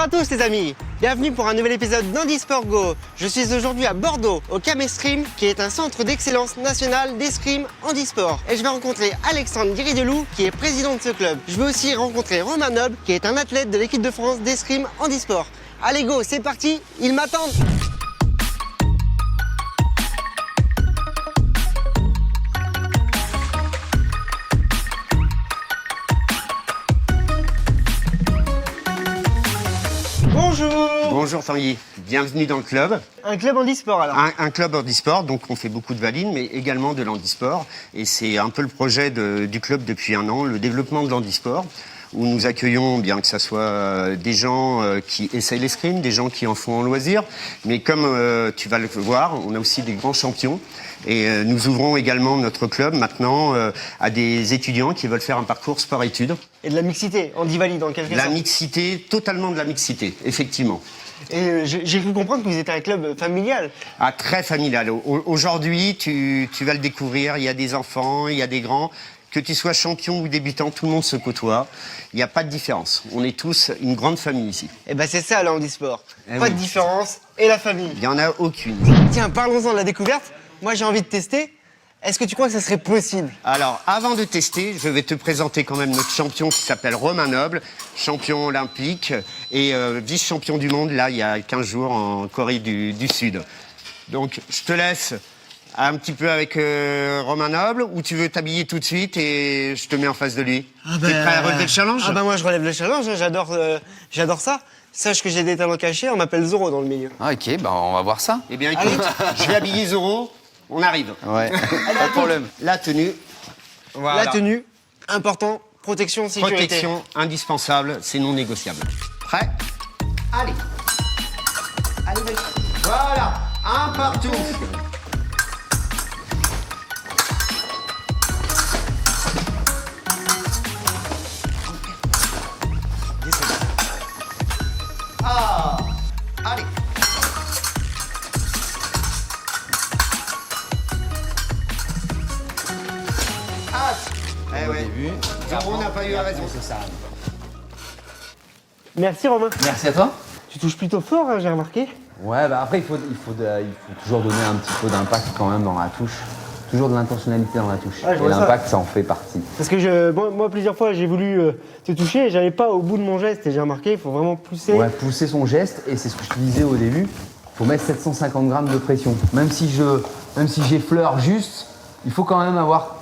Bonjour à tous les amis, bienvenue pour un nouvel épisode d'Handisport Go. Je suis aujourd'hui à Bordeaux, au CAM Escrime, qui est un centre d'excellence national d'escrime handisport. Et je vais rencontrer Alexandre Guiridelou, qui est président de ce club. Je vais aussi rencontrer Romain Noble, qui est un athlète de l'équipe de France d'escrime handisport. Allez go, c'est parti, ils m'attendent. Bonjour. Bonjour Tanguy, bienvenue dans le club. Un club handisport alors. Un club handisport, donc on fait beaucoup de valines, mais également de l'handisport. Et c'est un peu le projet du club depuis un an, le développement de l'handisport, où nous accueillons, bien que ce soit des gens qui essayent l'escrime, des gens qui en font en loisir. Mais comme tu vas le voir, on a aussi des grands champions. Et nous ouvrons également notre club maintenant à des étudiants qui veulent faire un parcours sport-études. Et de la mixité, handivalide en quelque sorte. La mixité, totalement de la mixité, effectivement. Et j'ai cru comprendre que vous étiez un club familial. Ah, très familial. Aujourd'hui, tu vas le découvrir, il y a des enfants, il y a des grands. Que tu sois champion ou débutant, tout le monde se côtoie. Il n'y a pas de différence. On est tous une grande famille ici. Et ben c'est ça le handisport. Eh Pas oui. de différence et la famille. Il n'y en a aucune. Tiens, parlons-en de la découverte. Moi j'ai envie de tester. Est-ce que tu crois que ça serait possible? Alors, avant de tester, je vais te présenter quand même notre champion qui s'appelle Romain Noble, champion olympique et vice-champion du monde, là, il y a 15 jours en Corée du Sud. Donc, je te laisse un petit peu avec Romain Noble, ou tu veux t'habiller tout de suite et je te mets en face de lui. T'es prêt à relever le challenge? Ah ben moi je relève le challenge, hein. J'adore ça. Sache que j'ai des talents cachés, on m'appelle Zoro dans le milieu. Ah, ok, bah on va voir ça. Eh bien, écoute, je vais habiller Zoro, on arrive. Ouais, pas de problème. La tenue. Voilà. La tenue, important, protection, sécurité. Protection indispensable, c'est non négociable. Prêt? Allez. Allez, vas-y. Voilà, un partout. Ah, allez. Ah, eh ouais. Zoro n'a pas eu raison. Merci Romain. Merci à toi. Tu touches plutôt fort, hein, j'ai remarqué. Ouais, bah après, il faut toujours donner un petit peu d'impact quand même dans la touche. Toujours de l'intentionnalité dans la touche. Ah, je et vois ça. l'impact, ça en fait partie. Parce que moi plusieurs fois j'ai voulu te toucher et j'avais pas au bout de mon geste et j'ai remarqué, il faut vraiment pousser. Ouais, pousser son geste, et c'est ce que je te disais au début, il faut mettre 750 grammes de pression. Même si j'effleure juste, il faut quand même avoir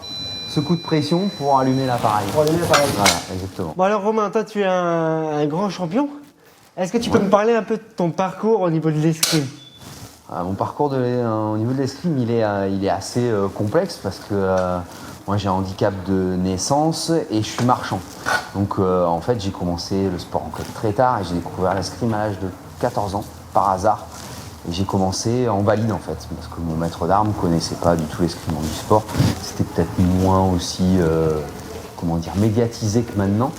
ce coup de pression pour allumer l'appareil. Pour allumer l'appareil. Voilà, exactement. Bon alors Romain, toi tu es un grand champion. Est-ce que tu peux me parler un peu de ton parcours au niveau de l'escrime? Mon parcours au niveau de l'escrime, il est assez complexe parce que moi j'ai un handicap de naissance et je suis marchand. Donc en fait j'ai commencé le sport en club très tard et j'ai découvert l'escrime à l'âge de 14 ans par hasard. Et j'ai commencé en valide en fait parce que mon maître d'armes ne connaissait pas du tout l'escrime du sport. C'était peut-être moins aussi médiatisé que maintenant.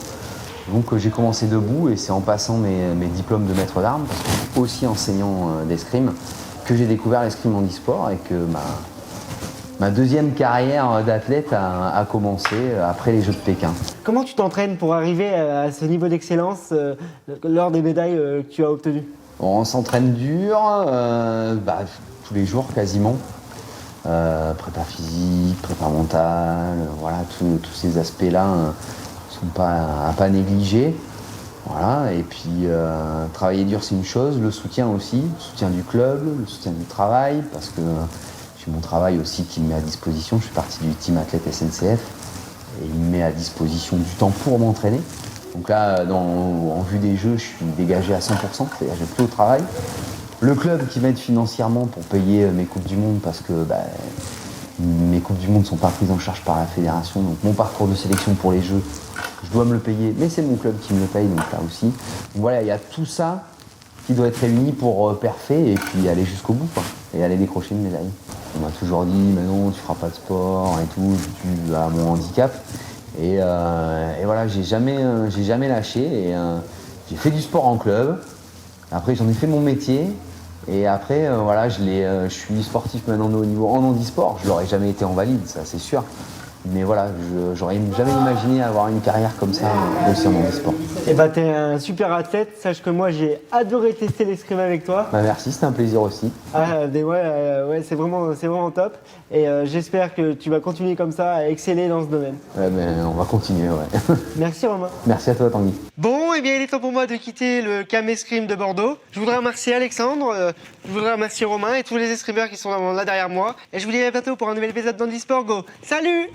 Donc j'ai commencé debout et c'est en passant mes diplômes de maître d'armes, parce que je suis aussi enseignant d'escrime, que j'ai découvert l'escrime handisport et que ma deuxième carrière d'athlète a commencé après les Jeux de Pékin. Comment tu t'entraînes pour arriver à ce niveau d'excellence lors des médailles que tu as obtenues? On s'entraîne dur, tous les jours quasiment. Prépa physique, prépa mentale, voilà, tous ces aspects-là sont pas à pas négliger. Voilà, et puis travailler dur c'est une chose, le soutien aussi, le soutien du club, le soutien du travail, parce que j'ai mon travail aussi qui me met à disposition, je fais partie du team athlète SNCF, et il me met à disposition du temps pour m'entraîner. Donc là, en vue des Jeux, je suis dégagé à 100%, c'est-à-dire j'ai plus au travail. Le club qui m'aide financièrement pour payer mes Coupes du Monde, parce que mes Coupes du Monde ne sont pas prises en charge par la fédération, donc mon parcours de sélection pour les Jeux, je dois me le payer, mais c'est mon club qui me le paye, donc là aussi. Donc voilà, il y a tout ça qui doit être réuni pour perfer et puis aller jusqu'au bout, quoi, et aller décrocher une médaille. On m'a toujours dit, mais non, tu feras pas de sport et tout, tu as mon handicap. Et voilà, j'ai jamais lâché, et j'ai fait du sport en club. Après, j'en ai fait mon métier. Et après, je suis sportif maintenant de haut niveau en handisport. Je l'aurais jamais été en valide, ça c'est sûr. Mais voilà, j'aurais jamais imaginé avoir une carrière comme ça aussi en handisport. Et bah t'es un super athlète, sache que moi j'ai adoré tester l'escrime avec toi. Bah merci, c'était un plaisir aussi. Ouais, c'est vraiment top. Et j'espère que tu vas continuer comme ça à exceller dans ce domaine. Ouais, ben, on va continuer, ouais. Merci Romain. Merci à toi Tanguy. Bon, et bien il est temps pour moi de quitter le Cam Escrime de Bordeaux. Je voudrais remercier Alexandre, je voudrais remercier Romain et tous les escrimeurs qui sont là derrière moi. Et je vous dis à bientôt pour un nouvel épisode d'Handisport Go. Salut!